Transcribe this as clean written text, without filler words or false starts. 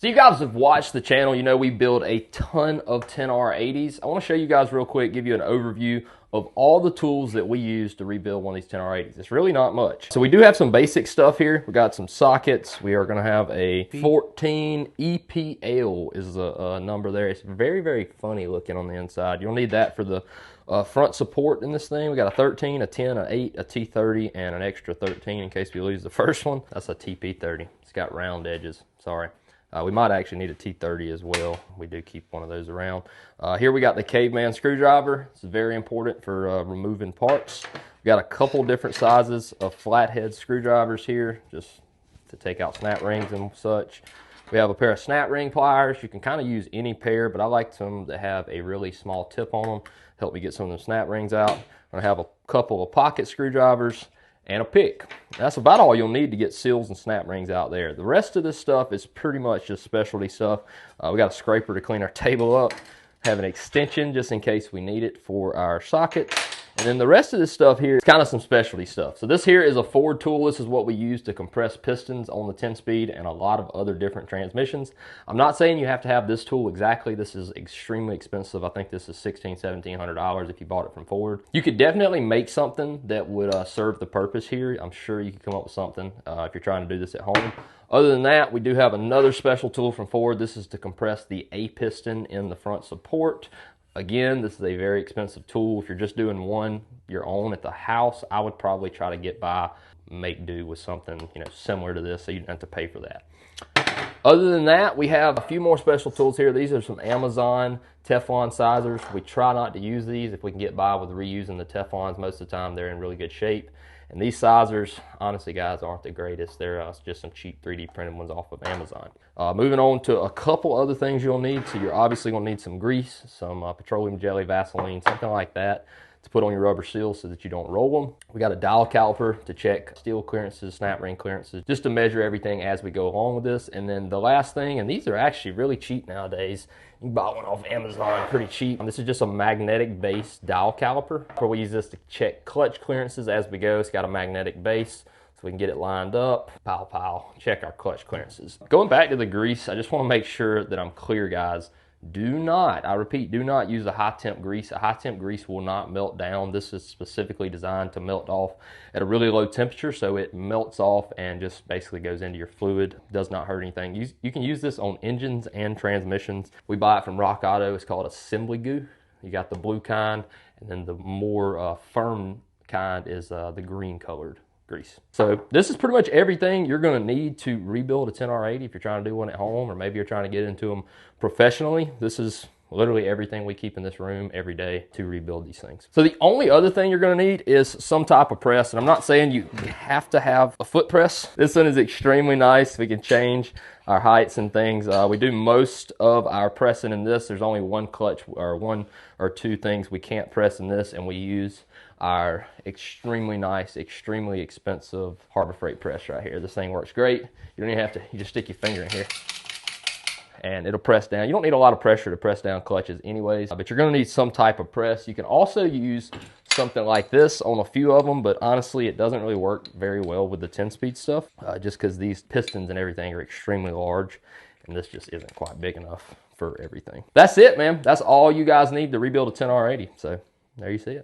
So you guys have watched the channel, you know we build a ton of 10R80s. I want to show you guys real quick, give you an overview of all the tools that we use to rebuild one of these 10R80s. It's really not much. So we do have some basic stuff here. We got some sockets. We are going to have a 14 EPL is the number there. It's very, very funny looking on the inside. You'll need that for the front support in this thing. We got a 13, a 10, a 8, a T30, and an extra 13 in case we lose the first one. That's a TP30. It's got round edges. Sorry. We might actually need a T30 as well. We do keep one of those around. Here we got the caveman screwdriver. This is very important for removing parts. We got a couple different sizes of flathead screwdrivers here, just to take out snap rings and such. We have a pair of snap ring pliers. You can kind of use any pair, but I like some that have a really small tip on them. Help me get some of the snap rings out. I'm gonna have a couple of pocket screwdrivers and a pick. That's about all you'll need to get seals and snap rings out there. The rest of this stuff is pretty much just specialty stuff. We got a scraper to clean our table up, have an extension just in case we need it for our socket. And then the rest of this stuff here is kind of some specialty stuff. So this here is a Ford tool. This is what we use to compress pistons on the 10-speed and a lot of other different transmissions. I'm not saying you have to have this tool exactly. This is extremely expensive. I think this is $1,700 if you bought it from Ford. You could definitely make something that would serve the purpose here. I'm sure you could come up with something if you're trying to do this at home. Other than that, we do have another special tool from Ford. This is to compress the A piston in the front support. Again, this is a very expensive tool. If you're just doing one your own at the house, I would probably try to get by, make do with something similar to this so you don't have to pay for that. Other than that, we have a few more special tools here. These are some Amazon Teflon sizers. We try not to use these if we can get by with reusing the Teflons. Most of the time they're in really good shape. And these sizers, honestly guys, aren't the greatest. They're just some cheap 3D printed ones off of Amazon. Moving on to a couple other things you'll need. So you're obviously gonna need some grease, some petroleum jelly, Vaseline, something like that to put on your rubber seals so that you don't roll them. We got a dial caliper to check steel clearances, snap ring clearances, just to measure everything as we go along with this. And then the last thing, and these are actually really cheap nowadays. You can buy one off Amazon pretty cheap. This is just a magnetic base dial caliper. Where we use this to check clutch clearances as we go. It's got a magnetic base so we can get it lined up. Pow, pow, check our clutch clearances. Going back to the grease, I just want to make sure that I'm clear, guys. Do not, I repeat, do not use a high temp grease. A high temp grease will not melt down. This is specifically designed to melt off at a really low temperature, so it melts off and just basically goes into your fluid. Does not hurt anything. You can use this on engines and transmissions. We buy it from Rock Auto. It's called Assembly Goo. You got the blue kind, and then the more firm kind is the green colored grease. So this is pretty much everything you're going to need to rebuild a 10R80 if you're trying to do one at home, or maybe you're trying to get into them professionally. This is literally everything we keep in this room every day to rebuild these things. So the only other thing you're going to need is some type of press, and I'm not saying you have to have a foot press. This one is extremely nice. We can change our heights and things. We do most of our pressing in this. There's only one clutch or one or two things we can't press in this, and we use our extremely nice, extremely expensive Harbor Freight press right here. This thing works great. You don't even have to, you just stick your finger in here and it'll press down. You don't need a lot of pressure to press down clutches anyways, but you're gonna need some type of press. You can also use something like this on a few of them, but honestly, it doesn't really work very well with the 10-speed stuff, just because these pistons and everything are extremely large, and this just isn't quite big enough for everything. That's it, man. That's all you guys need to rebuild a 10R80. So there you see it.